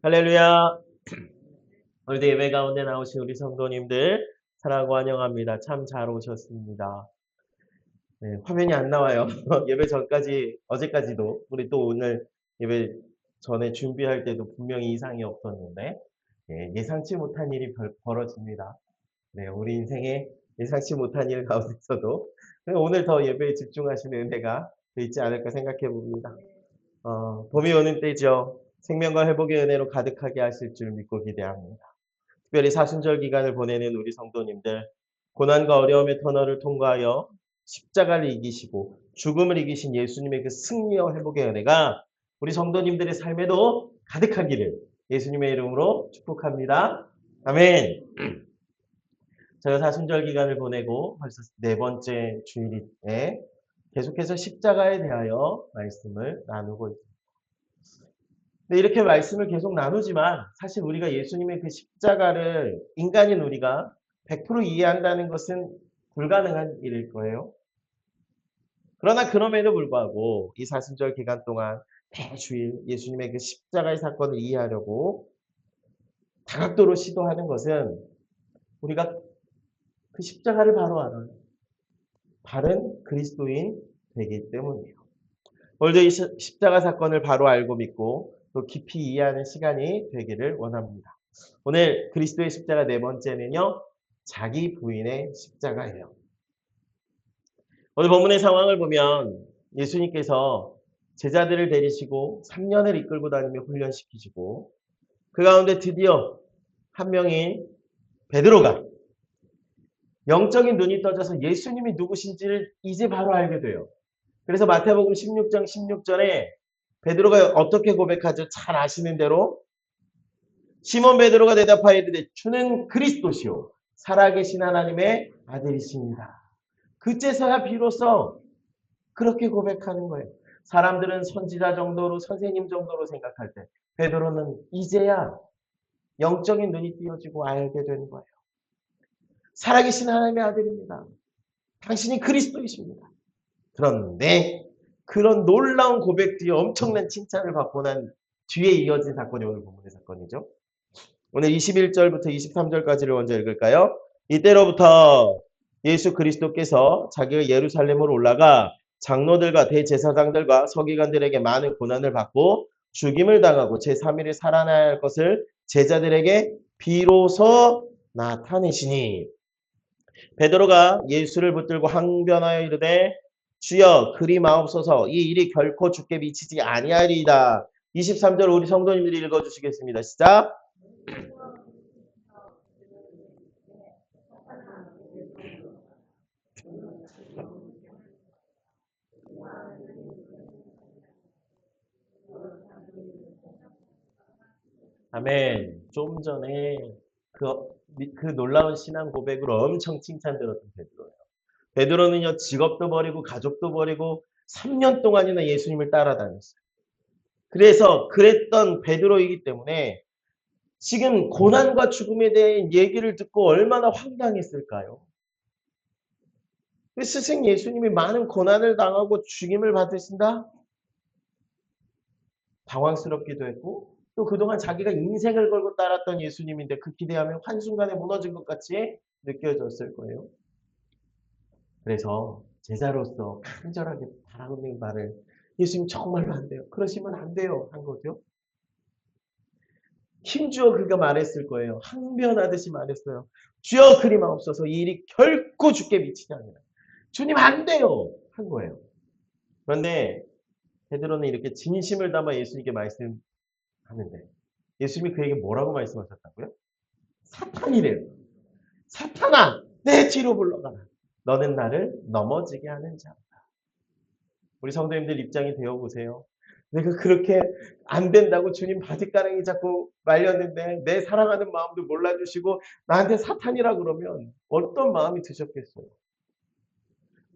할렐루야. 오늘도 예배 가운데 나오신 우리 성도님들 사랑하고 환영합니다. 참 잘 오셨습니다. 네, 화면이 안 나와요. 예배 전까지 어제까지도 우리 또 오늘 예배 전에 준비할 때도 분명히 이상이 없었는데 예상치 못한 일이 벌어집니다. 네, 우리 인생에 예상치 못한 일 가운데서도 오늘 더 예배에 집중하시는 은혜가 있지 않을까 생각해 봅니다. 봄이 오는 때죠. 생명과 회복의 은혜로 가득하게 하실 줄 믿고 기대합니다. 특별히 사순절 기간을 보내는 우리 성도님들, 고난과 어려움의 터널을 통과하여 십자가를 이기시고 죽음을 이기신 예수님의 그 승리와 회복의 은혜가 우리 성도님들의 삶에도 가득하기를 예수님의 이름으로 축복합니다. 아멘. 제가 사순절 기간을 보내고 벌써 네 번째 주일에 계속해서 십자가에 대하여 말씀을 나누고 있습니다. 근데 이렇게 말씀을 계속 나누지만 사실 우리가 예수님의 그 십자가를 인간인 우리가 100% 이해한다는 것은 불가능한 일일 거예요. 그러나 그럼에도 불구하고 이 사순절 기간 동안 매주일 예수님의 그 십자가의 사건을 이해하려고 다각도로 시도하는 것은 우리가 그 십자가를 바로 알아요. 바른 그리스도인 되기 때문이에요. 오늘도 이 십자가 사건을 바로 알고 믿고 또 깊이 이해하는 시간이 되기를 원합니다. 오늘 그리스도의 십자가 네 번째는요. 자기 부인의 십자가예요. 오늘 본문의 상황을 보면 예수님께서 제자들을 데리시고 3년을 이끌고 다니며 훈련시키시고 그 가운데 드디어 한 명인 베드로가 영적인 눈이 떠져서 예수님이 누구신지를 이제 바로 알게 돼요. 그래서 마태복음 16장 16절에 베드로가 어떻게 고백하죠? 잘 아시는 대로 시몬 베드로가 대답하여 이르되 주는 그리스도시요 살아계신 하나님의 아들이십니다. 그제서야 비로소 그렇게 고백하는 거예요. 사람들은 선지자 정도로 선생님 정도로 생각할 때 베드로는 이제야 영적인 눈이 띄어지고 알게 되는 거예요. 살아계신 하나님의 아들입니다. 당신이 그리스도이십니다. 그런데 그런 놀라운 고백 뒤에 엄청난 칭찬을 받고 난 뒤에 이어진 사건이 오늘 본문의 사건이죠. 오늘 21절부터 23절까지를 먼저 읽을까요? 이때로부터 예수 그리스도께서 자기가 예루살렘으로 올라가 장로들과 대제사장들과 서기관들에게 많은 고난을 받고 죽임을 당하고 제3일에 살아나야 할 것을 제자들에게 비로소 나타내시니 베드로가 예수를 붙들고 항변하여 이르되 주여 그리 마옵소서 이 일이 결코 주께 미치지 아니하리이다. 23절 우리 성도님들이 읽어주시겠습니다. 시작. 아멘. 좀 전에 그 놀라운 신앙 고백으로 엄청 칭찬들었던 베드로예요. 베드로는요, 직업도 버리고 가족도 버리고 3년 동안이나 예수님을 따라다녔어요. 그래서 그랬던 베드로이기 때문에 지금 고난과 죽음에 대한 얘기를 듣고 얼마나 황당했을까요? 스승 예수님이 많은 고난을 당하고 죽임을 받으신다? 당황스럽기도 했고 또 그동안 자기가 인생을 걸고 따랐던 예수님인데 그 기대함이 한순간에 무너진 것 같이 느껴졌을 거예요. 그래서 제자로서 간절하게 바라는 말을 예수님 정말로 안 돼요. 그러시면 안 돼요. 한 거죠. 힘주어 그가 말했을 거예요. 항변하듯이 말했어요. 주여 그리 마옵소서 이 일이 결코 주께 미치지 않으라. 주님 안 돼요. 한 거예요. 그런데 베드로는 이렇게 진심을 담아 예수님께 말씀하는데 예수님이 그에게 뭐라고 말씀하셨다고요? 사탄이래요. 사탄아 내 뒤로 물러가라. 너는 나를 넘어지게 하는 자다. 우리 성도님들 입장이 되어보세요. 내가 그렇게 안 된다고 주님 바짓가랑이 잡고 말렸는데 내 사랑하는 마음도 몰라주시고 나한테 사탄이라 그러면 어떤 마음이 드셨겠어요?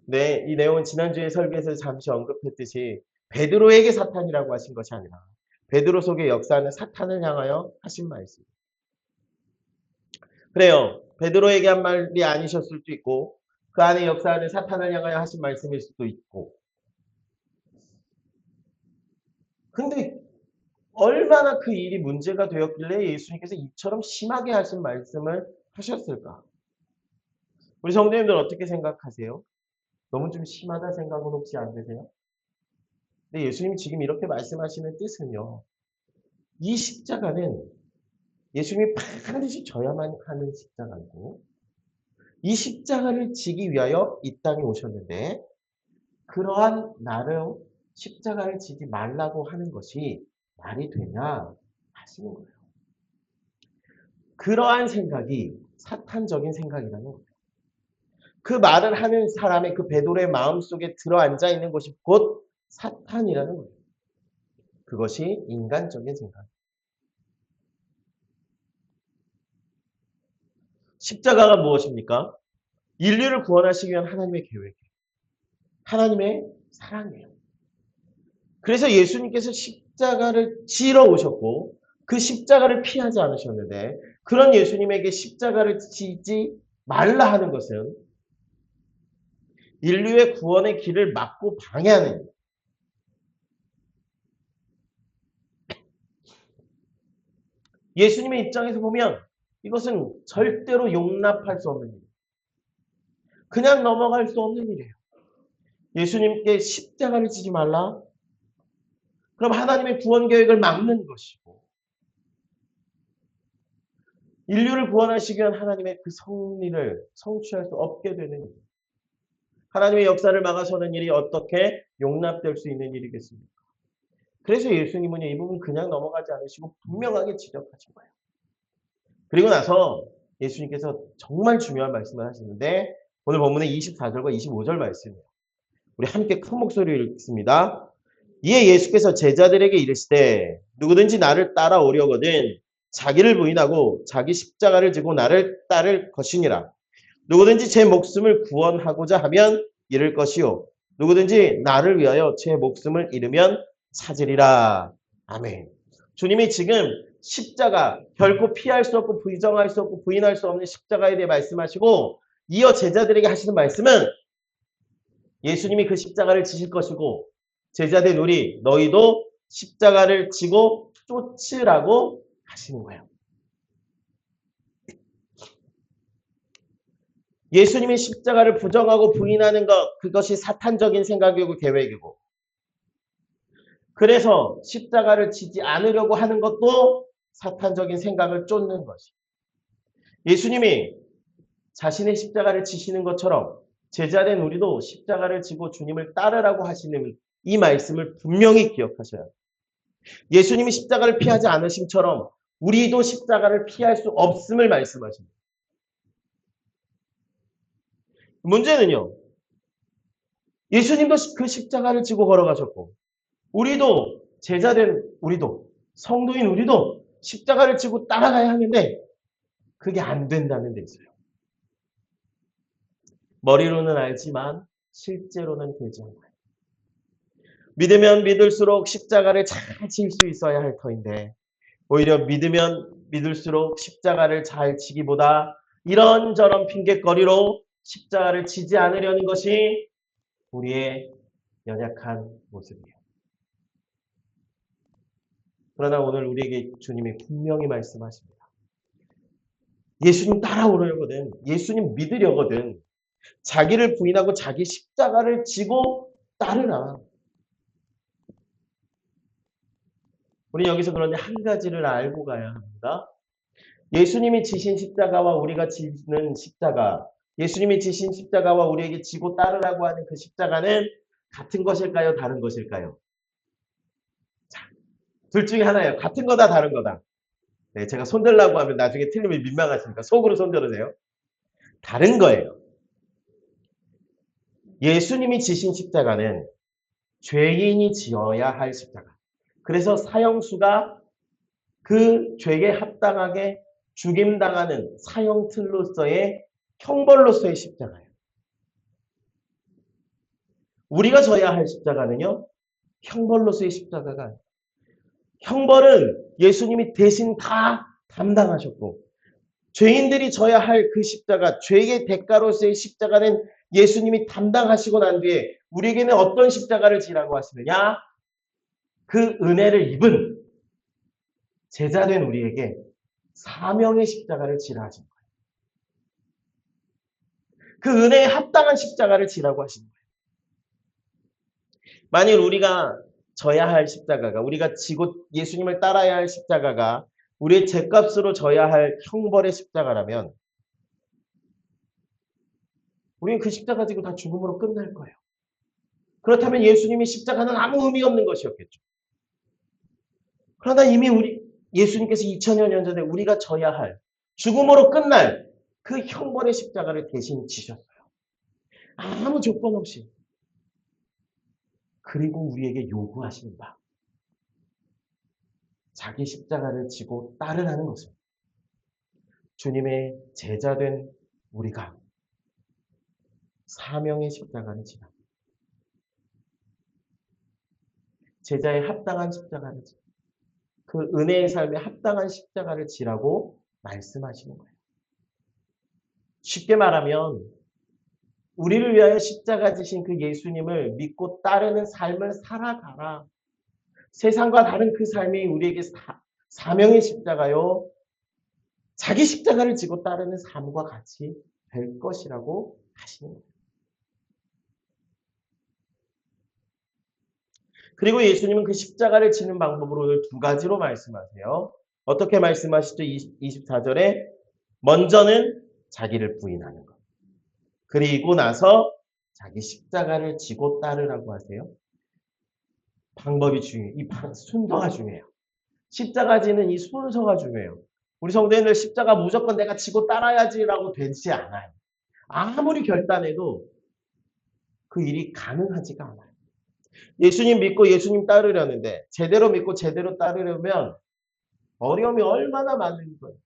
네, 이 내용은 지난주에 설교에서 잠시 언급했듯이 베드로에게 사탄이라고 하신 것이 아니라 베드로 속에 역사하는 사탄을 향하여 하신 말씀. 그래요. 베드로에게 한 말이 아니셨을 수도 있고 그 안에 역사하는 사탄을 향하여 하신 말씀일 수도 있고 근데 얼마나 그 일이 문제가 되었길래 예수님께서 이처럼 심하게 하신 말씀을 하셨을까? 우리 성도님들 어떻게 생각하세요? 너무 좀 심하다 생각은 혹시 안 드세요? 근데 예수님이 지금 이렇게 말씀하시는 뜻은요. 이 십자가는 예수님이 반드시 져야만 하는 십자가이고 이 십자가를 지기 위하여 이 땅에 오셨는데 그러한 나를 십자가를 지지 말라고 하는 것이 말이 되냐 하시는 거예요. 그러한 생각이 사탄적인 생각이라는 거예요. 그 말을 하는 사람의 그 베드로의 마음속에 들어앉아 있는 것이 곧 사탄이라는 거예요. 그것이 인간적인 생각. 십자가가 무엇입니까? 인류를 구원하시기 위한 하나님의 계획이에요. 하나님의 사랑이에요. 그래서 예수님께서 십자가를 지러 오셨고 그 십자가를 피하지 않으셨는데 그런 예수님에게 십자가를 지지 말라 하는 것은 인류의 구원의 길을 막고 방해하는 거예요. 예수님의 입장에서 보면 이것은 절대로 용납할 수 없는 일이에요. 그냥 넘어갈 수 없는 일이에요. 예수님께 십자가를 지지 말라? 그럼 하나님의 구원 계획을 막는 것이고 인류를 구원하시기 위한 하나님의 그 섭리를 성취할 수 없게 되는 일이에요. 하나님의 역사를 막아서는 일이 어떻게 용납될 수 있는 일이겠습니까? 그래서 예수님은 이 부분 그냥 넘어가지 않으시고 분명하게 지적하신 거예요. 그리고 나서 예수님께서 정말 중요한 말씀을 하시는데 오늘 본문의 24절과 25절 말씀이에요. 우리 함께 큰 목소리로 읽습니다. 이에 예수께서 제자들에게 이르시되 누구든지 나를 따라오려거든 자기를 부인하고 자기 십자가를 지고 나를 따를 것이니라. 누구든지 제 목숨을 구원하고자 하면 잃을 것이요 누구든지 나를 위하여 제 목숨을 잃으면 찾으리라. 아멘. 주님이 지금 십자가 결코 피할 수 없고 부정할 수 없고 부인할 수 없는 십자가에 대해 말씀하시고 이어 제자들에게 하시는 말씀은 예수님이 그 십자가를 지실 것이고 제자된 우리 너희도 십자가를 지고 쫓으라고 하시는 거예요. 예수님이 십자가를 부정하고 부인하는 것 그것이 사탄적인 생각이고 계획이고 그래서 십자가를 지지 않으려고 하는 것도 사탄적인 생각을 쫓는 것이. 예수님이 자신의 십자가를 지시는 것처럼 제자된 우리도 십자가를 지고 주님을 따르라고 하시는 이 말씀을 분명히 기억하셔야 해요. 예수님이 십자가를 피하지 않으심처럼 우리도 십자가를 피할 수 없음을 말씀하십니다. 문제는요. 예수님도 그 십자가를 지고 걸어가셨고 우리도 제자된 우리도 성도인 우리도 십자가를 지고 따라가야 하는데 그게 안 된다는 데 있어요. 머리로는 알지만 실제로는 되지 않아요. 믿으면 믿을수록 십자가를 잘 질 수 있어야 할 터인데 오히려 믿으면 믿을수록 십자가를 잘 지기보다 이런저런 핑곗거리로 십자가를 지지 않으려는 것이 우리의 연약한 모습이에요. 그러나 오늘 우리에게 주님이 분명히 말씀하십니다. 예수님 따라오려거든, 예수님 믿으려거든 자기를 부인하고 자기 십자가를 지고 따르라. 우리 여기서 그런데 한 가지를 알고 가야 합니다. 예수님이 지신 십자가와 우리가 지는 십자가, 예수님이 지신 십자가와 우리에게 지고 따르라고 하는 그 십자가는 같은 것일까요? 다른 것일까요? 자, 둘 중에 하나예요. 같은 거다, 다른 거다. 네, 제가 손들라고 하면 나중에 틀리면 민망하시니까 속으로 손들으세요. 다른 거예요. 예수님이 지신 십자가는 죄인이 지어야 할 십자가. 그래서 사형수가 그 죄에 합당하게 죽임당하는 사형틀로서의 형벌로서의 십자가예요. 우리가 져야 할 십자가는요. 형벌로서의 십자가가 아니에요. 형벌은 예수님이 대신 다 담당하셨고 죄인들이 져야 할 그 십자가, 죄의 대가로서의 십자가는 예수님이 담당하시고 난 뒤에 우리에게는 어떤 십자가를 지라고 하시느냐? 그 은혜를 입은 제자된 우리에게 사명의 십자가를 지라 하신 거예요. 그 은혜에 합당한 십자가를 지라고 하신 거예요. 만일 우리가 져야 할 십자가가, 우리가 지고 예수님을 따라야 할 십자가가 우리의 죄값으로 져야 할 형벌의 십자가라면 우리는 그 십자가 지고 다 죽음으로 끝날 거예요. 그렇다면 예수님의 십자가는 아무 의미 없는 것이었겠죠. 그러나 이미 예수님께서 2000년 전에 우리가 져야 할 죽음으로 끝날 그 형벌의 십자가를 대신 지셨어요. 아무 조건 없이. 그리고 우리에게 요구하시는 바. 자기 십자가를 지고 따르라는 것입니다. 주님의 제자된 우리가 사명의 십자가를 지라. 제자의 합당한 십자가를 지라. 그 은혜의 삶에 합당한 십자가를 지라고 말씀하시는 거예요. 쉽게 말하면 우리를 위하여 십자가 지신 그 예수님을 믿고 따르는 삶을 살아가라. 세상과 다른 그 삶이 우리에게 사명의 십자가요. 자기 십자가를 지고 따르는 삶과 같이 될 것이라고 하시는 거예요. 그리고 예수님은 그 십자가를 지는 방법으로 오늘 두 가지로 말씀하세요. 어떻게 말씀하시죠? 24절에 먼저는 자기를 부인하는 것. 그리고 나서 자기 십자가를 지고 따르라고 하세요. 방법이 중요해요. 이 순서가 중요해요. 십자가 지는 이 순서가 중요해요. 우리 성도님들 십자가 무조건 내가 지고 따라야지라고 되지 않아요. 아무리 결단해도 그 일이 가능하지가 않아요. 예수님 믿고 예수님 따르려는데 제대로 믿고 제대로 따르려면 어려움이 얼마나 많은 거예요.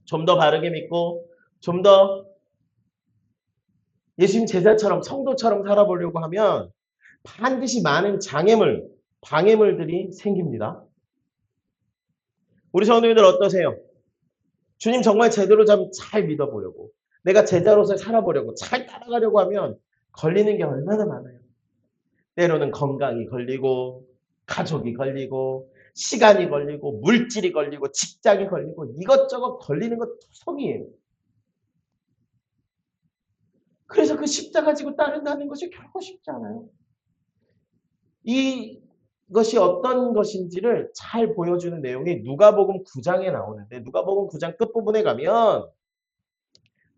좀 더 바르게 믿고 좀 더 예수님 제자처럼 성도처럼 살아보려고 하면 반드시 많은 방해물들이 생깁니다. 우리 성도님들 어떠세요? 주님 정말 제대로 좀 잘 믿어보려고 내가 제자로서 살아보려고 잘 따라가려고 하면 걸리는 게 얼마나 많아요. 때로는 건강이 걸리고 가족이 걸리고 시간이 걸리고 물질이 걸리고 직장이 걸리고 이것저것 걸리는 것 투성이에요. 그래서 그 십자가 지고 따른다는 것이 결코 쉽지 않아요. 이것이 어떤 것인지를 잘 보여주는 내용이 누가복음 9장에 나오는데 누가복음 9장 끝부분에 가면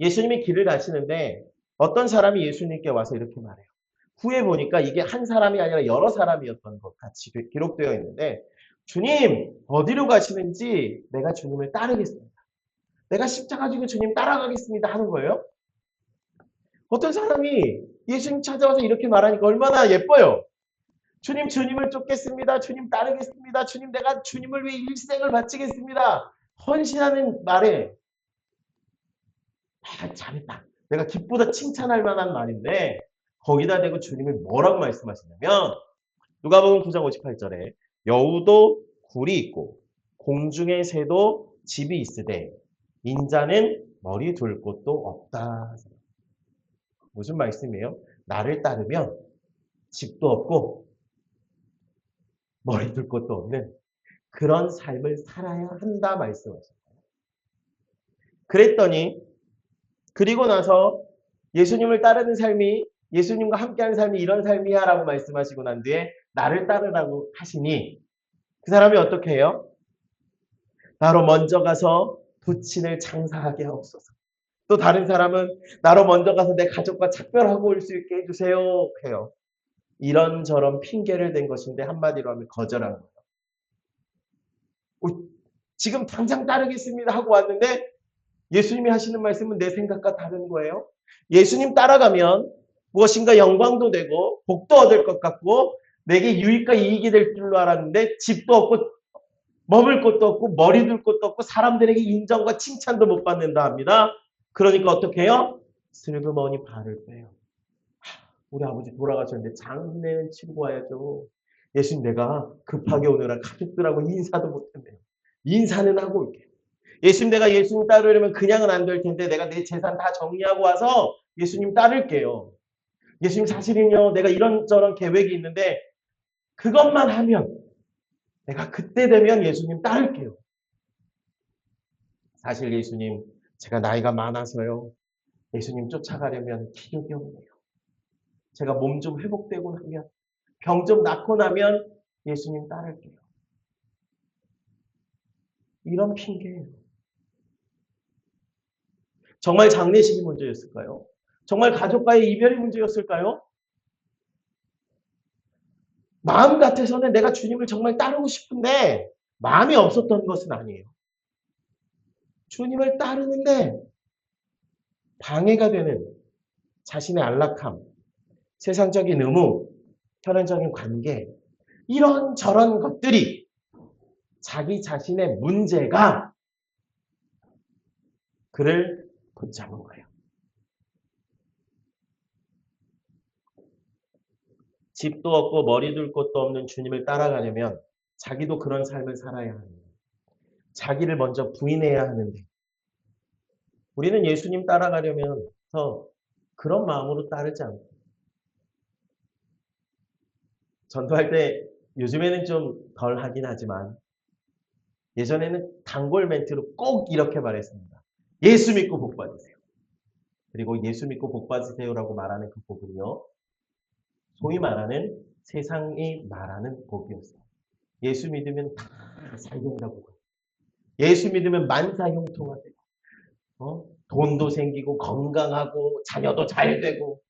예수님이 길을 가시는데 어떤 사람이 예수님께 와서 이렇게 말해요. 후에 보니까 이게 한 사람이 아니라 여러 사람이었던 것 같이 기록되어 있는데 주님 어디로 가시는지 내가 주님을 따르겠습니다. 내가 십자가 지고 주님 따라가겠습니다 하는 거예요. 어떤 사람이 예수님 찾아와서 이렇게 말하니까 얼마나 예뻐요. 주님을 쫓겠습니다. 주님 따르겠습니다. 주님 내가 주님을 위해 일생을 바치겠습니다. 헌신하는 말에 잘했다. 내가 기쁘다 칭찬할 만한 말인데 거기다 대고 주님이 뭐라고 말씀하시냐면 누가복음 9장 58절에 여우도 굴이 있고 공중의 새도 집이 있으되 인자는 머리 둘 곳도 없다. 무슨 말씀이에요? 나를 따르면 집도 없고 머리 둘 곳도 없는 그런 삶을 살아야 한다 말씀하셨어요. 그랬더니 그리고 나서 예수님을 따르는 삶이 예수님과 함께하는 삶이 이런 삶이야 라고 말씀하시고 난 뒤에 나를 따르라고 하시니 그 사람이 어떻게 해요? 나로 먼저 가서 부친을 장사하게 하옵소서. 또 다른 사람은 나로 먼저 가서 내 가족과 작별하고 올 수 있게 해주세요 해요. 이런저런 핑계를 댄 것인데 한마디로 하면 거절한 거예요. 지금 당장 따르겠습니다 하고 왔는데 예수님이 하시는 말씀은 내 생각과 다른 거예요. 예수님 따라가면 무엇인가 영광도 되고 복도 얻을 것 같고 내게 유익과 이익이 될 줄로 알았는데 집도 없고 머물 곳도 없고 머리 둘 곳도 없고 사람들에게 인정과 칭찬도 못 받는다 합니다. 그러니까 어떻게 해요? 슬그머니 발을 빼요. 우리 아버지 돌아가셨는데 장례는 치르고 와야죠. 예수님 내가 급하게 오느라 가족들하고 인사도 못했네요. 인사는 하고 올게요. 예수님 내가 예수님 따르려면 그냥은 안 될 텐데 내가 내 재산 다 정리하고 와서 예수님 따를게요. 예수님 사실은요 내가 이런저런 계획이 있는데 그것만 하면 내가 그때 되면 예수님 따를게요. 사실 예수님, 제가 나이가 많아서요. 예수님 쫓아가려면 기력이 없네요. 제가 몸 좀 회복되고 나면, 병 좀 낫고 나면 예수님 따를게요. 이런 핑계예요. 정말 장례식이 문제였을까요? 정말 가족과의 이별이 문제였을까요? 마음 같아서는 내가 주님을 정말 따르고 싶은데 마음이 없었던 것은 아니에요. 주님을 따르는데 방해가 되는 자신의 안락함, 세상적인 의무, 혈연적인 관계, 이런저런 것들이 자기 자신의 문제가 그를 붙잡은 거예요. 집도 없고 머리 둘 곳도 없는 주님을 따라가려면 자기도 그런 삶을 살아야 합니다. 자기를 먼저 부인해야 하는데 우리는 예수님 따라가려면서 그런 마음으로 따르지 않고 전도할 때 요즘에는 좀 덜 하긴 하지만 예전에는 단골 멘트로 꼭 이렇게 말했습니다. 예수 믿고 복 받으세요. 그리고 예수 믿고 복 받으세요라고 말하는 그 복은요. 소위 말하는 세상이 말하는 복이었어요. 예수 믿으면 다 잘 된다고. 예수 믿으면 만사형통하고 돈도 생기고 건강하고 자녀도 잘 되고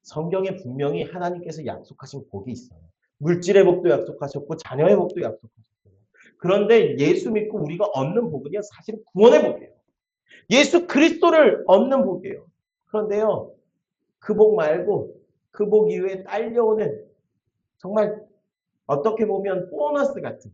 성경에 분명히 하나님께서 약속하신 복이 있어요. 물질의 복도 약속하셨고 자녀의 복도 약속하셨어요. 그런데 예수 믿고 우리가 얻는 복은요. 사실 구원의 복이에요. 예수 그리스도를 얻는 복이에요. 그런데요. 그 복 말고 그 복 이후에 딸려오는 정말 어떻게 보면 보너스 같은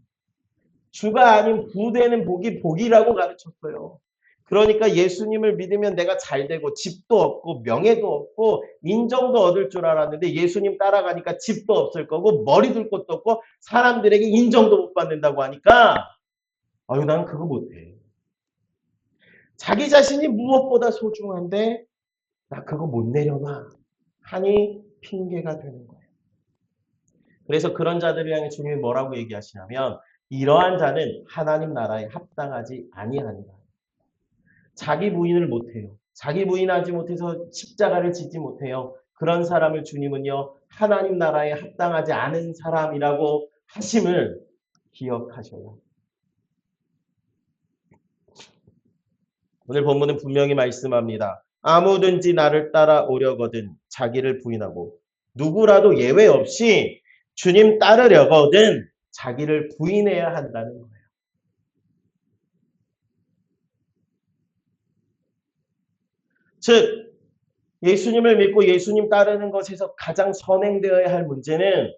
주가 아닌 부되는 복이 복이라고 가르쳤어요. 그러니까 예수님을 믿으면 내가 잘 되고 집도 없고 명예도 없고 인정도 얻을 줄 알았는데 예수님 따라가니까 집도 없을 거고 머리 둘 곳도 없고 사람들에게 인정도 못 받는다고 하니까 아유 난 그거 못해. 자기 자신이 무엇보다 소중한데 나 그거 못 내려놔 하니 핑계가 되는 거예요. 그래서 그런 자들을 향해 주님이 뭐라고 얘기하시냐면 이러한 자는 하나님 나라에 합당하지 아니하니라. 자기 부인을 못해요. 자기 부인하지 못해서 십자가를 지지 못해요. 그런 사람을 주님은요. 하나님 나라에 합당하지 않은 사람이라고 하심을 기억하셔요. 오늘 본문은 분명히 말씀합니다. 아무든지 나를 따라오려거든 자기를 부인하고 누구라도 예외 없이 주님 따르려거든 자기를 부인해야 한다는 거예요. 즉 예수님을 믿고 예수님 따르는 것에서 가장 선행되어야 할 문제는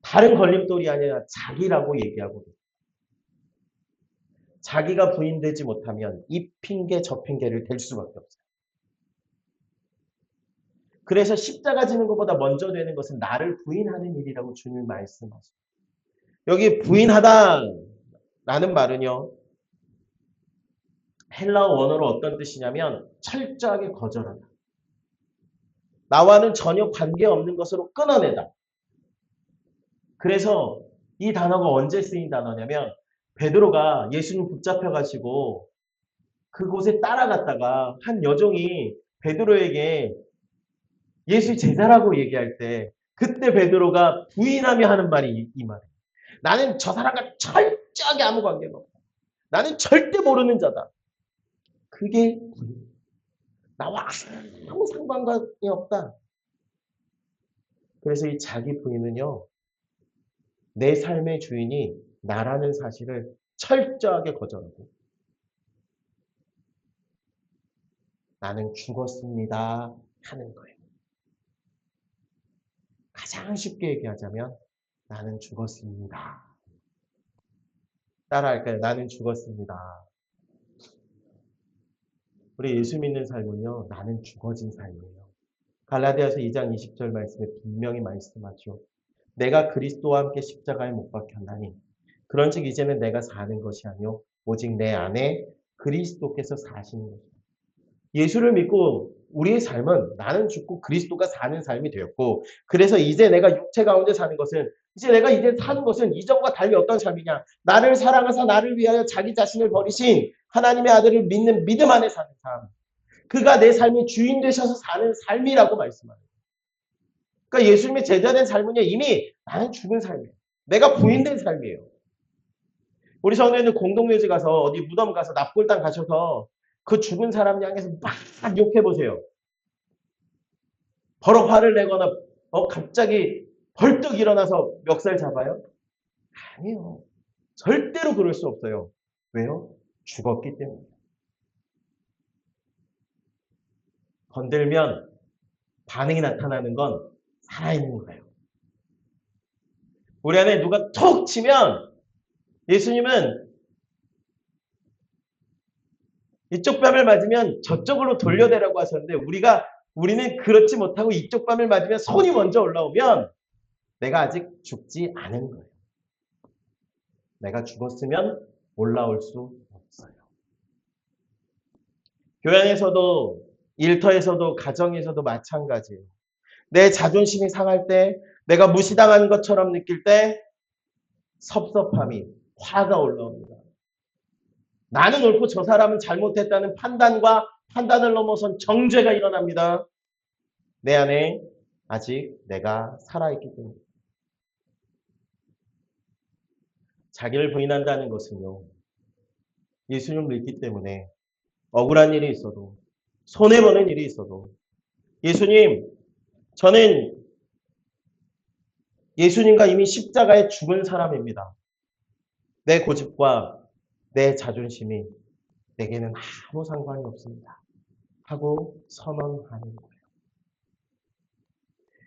다른 걸림돌이 아니라 자기라고 얘기하고 자기가 부인되지 못하면 이 핑계 저 핑계를 댈 수밖에 없어요. 그래서 십자가 지는 것보다 먼저 되는 것은 나를 부인하는 일이라고 주님이 말씀하세요. 여기 부인하다라는 말은요. 헬라어 원어로 어떤 뜻이냐면 철저하게 거절하다. 나와는 전혀 관계없는 것으로 끊어내다. 그래서 이 단어가 언제 쓰인 단어냐면 베드로가 예수님 붙잡혀가지고 그곳에 따라갔다가 한 여종이 베드로에게 예수 제자라고 얘기할 때 그때 베드로가 부인하며 하는 말이 이 말이에요. 나는 저 사람과 철저하게 아무 관계가 없다. 나는 절대 모르는 자다. 그게 나와 아무 상관이 없다. 그래서 이 자기 부인은요. 내 삶의 주인이 나라는 사실을 철저하게 거절하고 나는 죽었습니다 하는 거예요. 가장 쉽게 얘기하자면 나는 죽었습니다. 따라할까요? 나는 죽었습니다. 우리 예수 믿는 삶은요. 나는 죽어진 삶이에요. 갈라디아서 2장 20절 말씀에 분명히 말씀하죠. 내가 그리스도와 함께 십자가에 못 박혔나니 그런즉 이제는 내가 사는 것이 아니요 오직 내 안에 그리스도께서 사시는 것이다. 예수를 믿고 우리의 삶은 나는 죽고 그리스도가 사는 삶이 되었고 그래서 이제 내가 육체 가운데 사는 것은 이제 사는 것은 이전과 달리 어떤 삶이냐. 나를 사랑하사 나를 위하여 자기 자신을 버리신 하나님의 아들을 믿는 믿음 안에 사는 삶. 그가 내 삶의 주인 되셔서 사는 삶이라고 말씀합니다. 그러니까 예수님의 제자된 삶은요, 이미 나는 죽은 삶이에요. 내가 부인된 삶이에요. 우리 성도님들 공동묘지 가서 어디 무덤 가서 납골당 가셔서 그 죽은 사람 향해서 막 욕해보세요. 버럭 화를 내거나 갑자기 벌떡 일어나서 멱살 잡아요? 아니에요. 절대로 그럴 수 없어요. 왜요? 죽었기 때문에. 건들면 반응이 나타나는 건 살아있는 거예요. 우리 안에 누가 톡 치면 예수님은 이쪽 뺨을 맞으면 저쪽으로 돌려대라고 하셨는데 우리는 그렇지 못하고 이쪽 뺨을 맞으면 손이 먼저 올라오면 내가 아직 죽지 않은 거예요. 내가 죽었으면 올라올 수 없어요. 교회 안에서도 일터에서도 가정에서도 마찬가지예요. 내 자존심이 상할 때 내가 무시당한 것처럼 느낄 때 섭섭함이 화가 올라옵니다. 나는 옳고 저 사람은 잘못했다는 판단을 넘어선 정죄가 일어납니다. 내 안에 아직 내가 살아있기 때문에. 자기를 부인한다는 것은요. 예수님을 믿기 때문에 억울한 일이 있어도 손해보는 일이 있어도 예수님, 저는 예수님과 이미 십자가에 죽은 사람입니다. 내 고집과 내 자존심이 내게는 아무 상관이 없습니다. 하고 선언하는 거예요.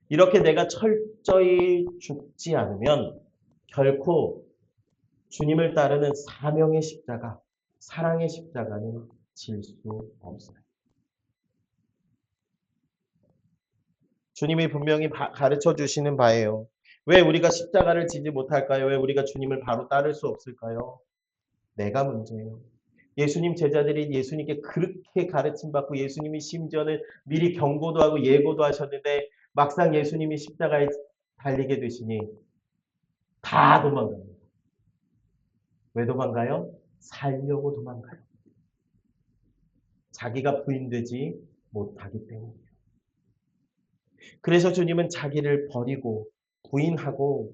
이렇게 내가 철저히 죽지 않으면 결코 주님을 따르는 사명의 십자가, 사랑의 십자가는 질 수 없어요. 주님이 분명히 가르쳐 주시는 바예요. 왜 우리가 십자가를 지지 못할까요? 왜 우리가 주님을 바로 따를 수 없을까요? 내가 문제예요. 예수님 제자들이 예수님께 그렇게 가르침받고 예수님이 심지어는 미리 경고도 하고 예고도 하셨는데 막상 예수님이 십자가에 달리게 되시니 다 도망갑니다. 왜 도망가요? 살려고 도망가요. 자기가 부인되지 못하기 때문이에요. 그래서 주님은 자기를 버리고 부인하고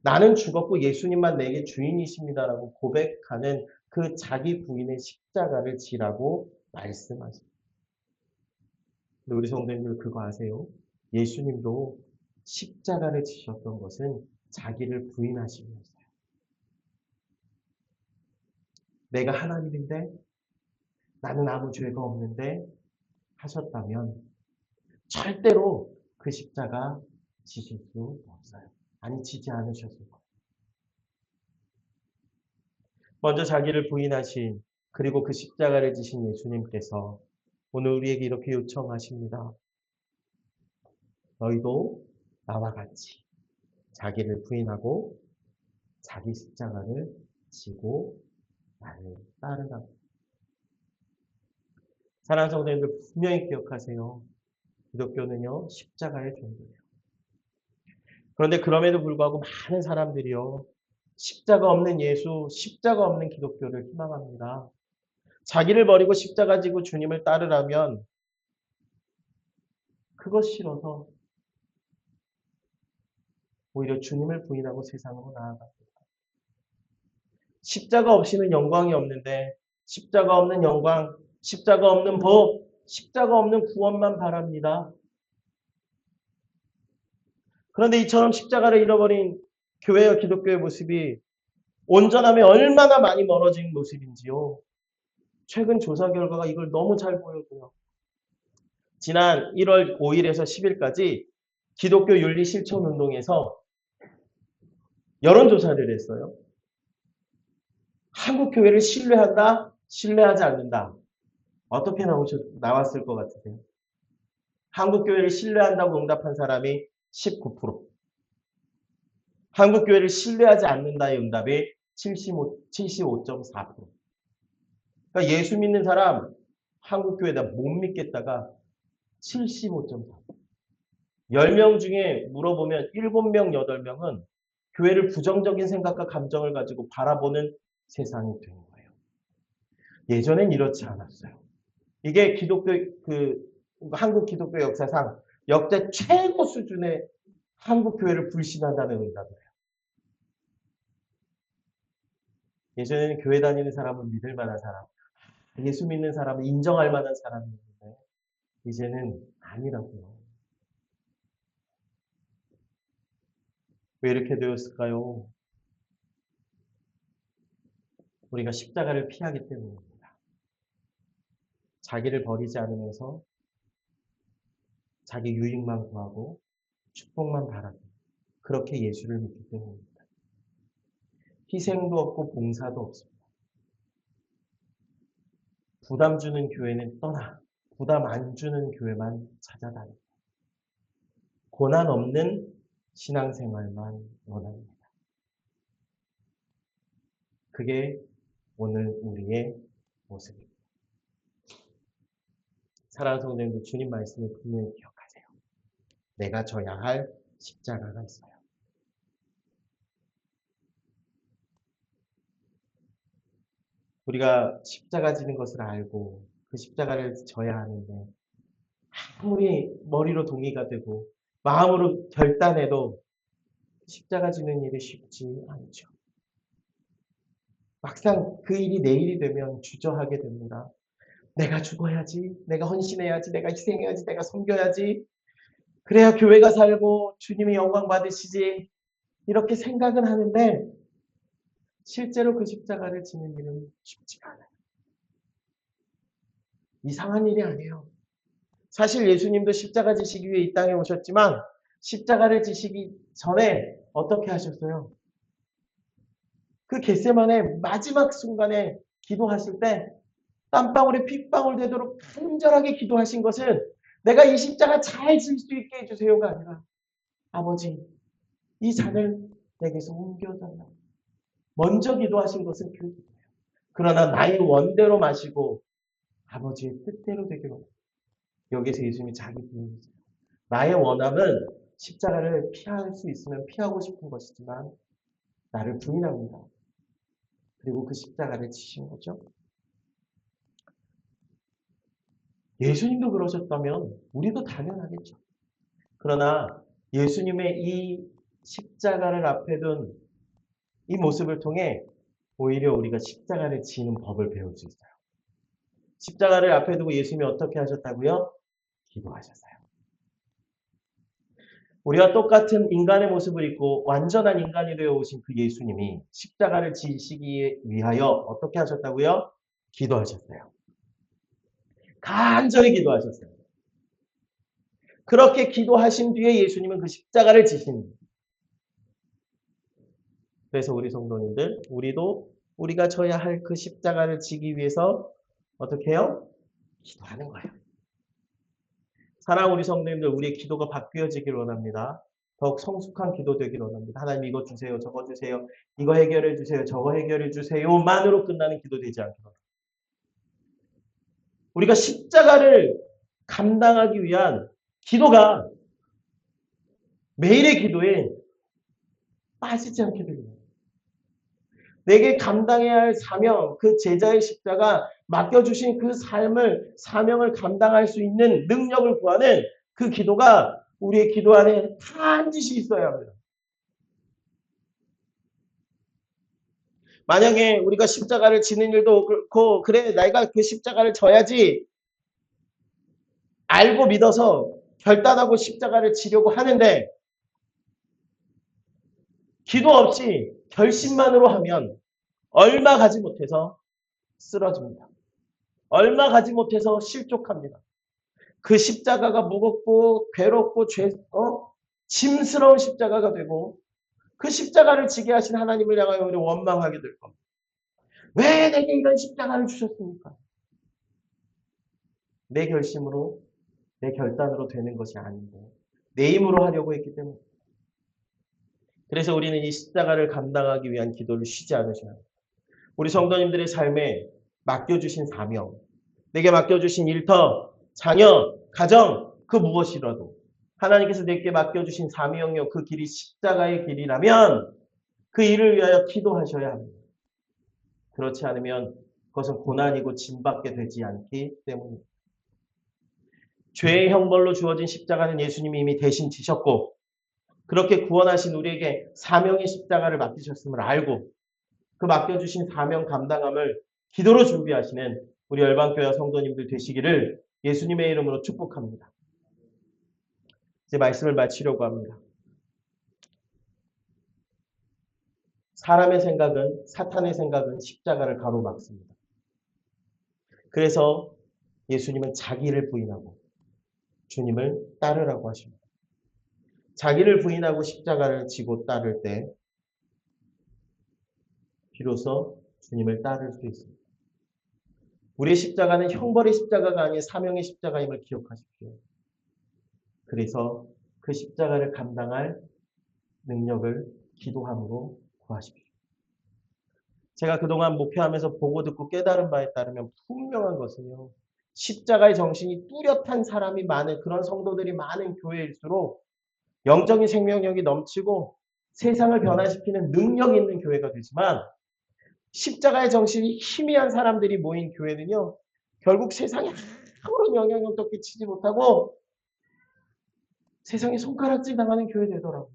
나는 죽었고 예수님만 내게 주인이십니다라고 고백하는 그 자기 부인의 십자가를 지라고 말씀하십니다. 근데 우리 성도님들 그거 아세요? 예수님도 십자가를 지셨던 것은 자기를 부인하시면서요. 내가 하나님인데 나는 아무 죄가 없는데 하셨다면 절대로 그 십자가 지실 수 없어요. 아니 지지 않으셨을 거예요. 먼저 자기를 부인하신 그리고 그 십자가를 지신 예수님께서 오늘 우리에게 이렇게 요청하십니다. 너희도 나와 같이 자기를 부인하고 자기 십자가를 지고 나를 따르라. 사랑하는 성도님들 분명히 기억하세요. 기독교는요 십자가의 종교예요. 그런데 그럼에도 불구하고 많은 사람들이요 십자가 없는 예수, 십자가 없는 기독교를 희망합니다. 자기를 버리고 십자가 지고 주님을 따르라면 그것 싫어서 오히려 주님을 부인하고 세상으로 나아갑니다. 십자가 없이는 영광이 없는데 십자가 없는 영광, 십자가 없는 복, 십자가 없는 구원만 바랍니다. 그런데 이처럼 십자가를 잃어버린 교회와 기독교의 모습이 온전함에 얼마나 많이 멀어진 모습인지요. 최근 조사 결과가 이걸 너무 잘 보여줘요. 지난 1월 5일에서 10일까지 기독교 윤리 실천 운동에서 여론조사를 했어요. 한국 교회를 신뢰한다? 신뢰하지 않는다? 어떻게 나왔을 것 같으세요? 한국 교회를 신뢰한다고 응답한 사람이 19%. 한국 교회를 신뢰하지 않는다의 응답이 75.4%. 그러니까 예수 믿는 사람 한국 교회다 못 믿겠다가 75.4%. 10명 중에 물어보면 7명, 8명은 교회를 부정적인 생각과 감정을 가지고 바라보는 세상이 된 거예요. 예전엔 이렇지 않았어요. 이게 기독교 한국 기독교 역사상 역대 최고 수준의 한국 교회를 불신한다는 의미거든요. 예전에는 교회 다니는 사람은 믿을 만한 사람, 예수 믿는 사람은 인정할 만한 사람이었는데 이제는 아니라고요. 왜 이렇게 되었을까요? 우리가 십자가를 피하기 때문입니다. 자기를 버리지 않으면서 자기 유익만 구하고 축복만 바라고 그렇게 예수를 믿기 때문입니다. 희생도 없고 봉사도 없습니다. 부담 주는 교회는 떠나 부담 안 주는 교회만 찾아다닙니다. 고난 없는 신앙생활만 원합니다. 그게 오늘 우리의 모습입니다. 사랑하는 성도님들, 주님 말씀을 분명히 기억하세요. 내가 져야 할 십자가가 있어요. 우리가 십자가 지는 것을 알고 그 십자가를 져야 하는데 아무리 머리로 동의가 되고 마음으로 결단해도 십자가 지는 일이 쉽지 않죠. 막상 그 일이 내 일이 되면 주저하게 됩니다. 내가 죽어야지, 내가 헌신해야지, 내가 희생해야지, 내가 섬겨야지. 그래야 교회가 살고 주님이 영광 받으시지. 이렇게 생각은 하는데 실제로 그 십자가를 지는 일은 쉽지가 않아요. 이상한 일이 아니에요. 사실 예수님도 십자가 지시기 위해 이 땅에 오셨지만 십자가를 지시기 전에 어떻게 하셨어요? 그 겟세마네 마지막 순간에 기도하실 때 땀방울에 핏방울 되도록 간절하게 기도하신 것은 내가 이 십자가 잘 질 수 있게 해주세요가 아니라 아버지 이 잔을 내게서 옮겨달라. 먼저 기도하신 것은 그 기도예요. 그러나 나의 원대로 마시고 아버지의 뜻대로 되기로 합니다. 여기서 예수님이 자기 부인이세요. 나의 원함은 십자가를 피할 수 있으면 피하고 싶은 것이지만 나를 부인합니다. 그리고 그 십자가를 지신 거죠. 예수님도 그러셨다면 우리도 당연하겠죠. 그러나 예수님의 이 십자가를 앞에 둔 이 모습을 통해 오히려 우리가 십자가를 지는 법을 배울 수 있어요. 십자가를 앞에 두고 예수님이 어떻게 하셨다고요? 기도하셨어요. 우리와 똑같은 인간의 모습을 입고 완전한 인간이 되어 오신 그 예수님이 십자가를 지시기 위하여 어떻게 하셨다고요? 기도하셨어요. 간절히 기도하셨어요. 그렇게 기도하신 뒤에 예수님은 그 십자가를 지십니다. 그래서 우리 성도님들, 우리도 우리가 져야 할 그 십자가를 지기 위해서 어떻게 해요? 기도하는 거예요. 사랑하는 우리 성도님들, 우리의 기도가 바뀌어지길 원합니다. 더욱 성숙한 기도 되길 원합니다. 하나님 이거 주세요, 저거 주세요, 이거 해결해 주세요, 저거 해결해 주세요만으로 끝나는 기도 되지 않길 원합니다. 우리가 십자가를 감당하기 위한 기도가 매일의 기도에 빠지지 않게 됩니다. 내게 감당해야 할 사명, 그 제자의 십자가 맡겨주신 그 사명을 감당할 수 있는 능력을 구하는 그 기도가 우리의 기도 안에 반드시 있어야 합니다. 만약에 우리가 십자가를 지는 일도 그렇고 그래 내가 그 십자가를 져야지 알고 믿어서 결단하고 십자가를 지려고 하는데 기도 없이 결심만으로 하면 얼마 가지 못해서 쓰러집니다. 얼마 가지 못해서 실족합니다. 그 십자가가 무겁고 괴롭고 짐스러운 십자가가 되고 그 십자가를 지게 하신 하나님을 향하여 우리 원망하게 될 겁니다. 왜 내게 이런 십자가를 주셨습니까? 내 결심으로 내 결단으로 되는 것이 아닌데 내 힘으로 하려고 했기 때문에 그래서 우리는 이 십자가를 감당하기 위한 기도를 쉬지 않으셔야 합니다. 우리 성도님들의 삶에 맡겨주신 사명, 내게 맡겨주신 일터, 자녀, 가정 그 무엇이라도 하나님께서 내게 맡겨주신 사명력 그 길이 십자가의 길이라면 그 일을 위하여 기도하셔야 합니다. 그렇지 않으면 그것은 고난이고 짐받게 되지 않기 때문입니다. 죄의 형벌로 주어진 십자가는 예수님이 이미 대신 지셨고 그렇게 구원하신 우리에게 사명의 십자가를 맡기셨음을 알고 그 맡겨주신 사명 감당함을 기도로 준비하시는 우리 열방교회 성도님들 되시기를 예수님의 이름으로 축복합니다. 이제 말씀을 마치려고 합니다. 사람의 생각은, 사탄의 생각은 십자가를 가로막습니다. 그래서 예수님은 자기를 부인하고 주님을 따르라고 하십니다. 자기를 부인하고 십자가를 지고 따를 때 비로소 주님을 따를 수 있습니다. 우리의 십자가는 형벌의 십자가가 아닌 사명의 십자가임을 기억하십시오. 그래서 그 십자가를 감당할 능력을 기도함으로 구하십시오. 제가 그동안 목회하면서 보고 듣고 깨달은 바에 따르면 분명한 것은요. 십자가의 정신이 뚜렷한 사람이 많은 그런 성도들이 많은 교회일수록 영적인 생명력이 넘치고 세상을 변화시키는 능력 있는 교회가 되지만 십자가의 정신이 희미한 사람들이 모인 교회는요. 결국 세상에 아무런 영향력도 끼치지 못하고 세상에 손가락질 당하는 교회 되더라고요.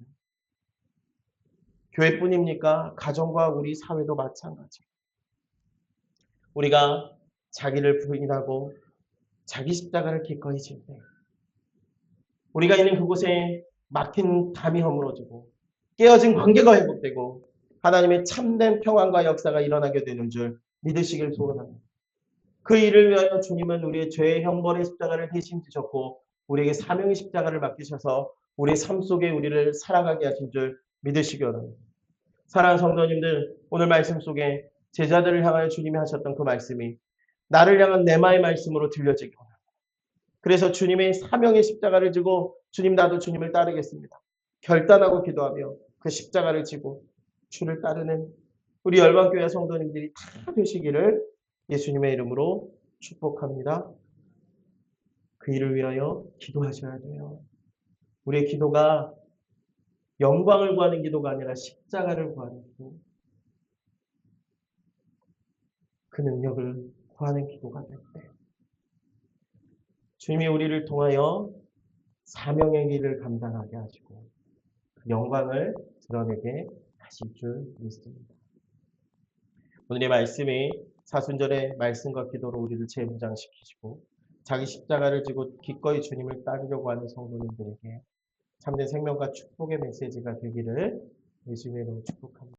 교회뿐입니까? 가정과 우리 사회도 마찬가지. 우리가 자기를 부인하고 자기 십자가를 기꺼이 질 때 우리가 있는 그곳에 막힌 담이 허물어지고 깨어진 관계가 회복되고 하나님의 참된 평안과 역사가 일어나게 되는 줄 믿으시길 소원합니다. 그 일을 위하여 주님은 우리의 죄의 형벌의 십자가를 대신 지셨고 우리에게 사명의 십자가를 맡기셔서 우리의 삶 속에 우리를 살아가게 하신 줄 믿으시기 바랍니다. 사랑하는 성도님들, 오늘 말씀 속에 제자들을 향하여 주님이 하셨던 그 말씀이 나를 향한 내마의 말씀으로 들려지기 원합니다. 그래서 주님의 사명의 십자가를 지고 주님 나도 주님을 따르겠습니다. 결단하고 기도하며 그 십자가를 지고 주를 따르는 우리 열방교회 성도님들이 다 되시기를 예수님의 이름으로 축복합니다. 그 일을 위하여 기도하셔야 돼요. 우리의 기도가 영광을 구하는 기도가 아니라 십자가를 구하는 기도. 그 능력을 구하는 기도가 될 때 주님이 우리를 통하여 사명의 길을 감당하게 하시고 그 영광을 드러내게 하실 줄 믿습니다. 오늘의 말씀이 사순절의 말씀과 기도로 우리를 재무장시키시고 자기 십자가를 지고 기꺼이 주님을 따르려고 하는 성도님들에게 참된 생명과 축복의 메시지가 되기를 예수님의 이름으로 축복합니다.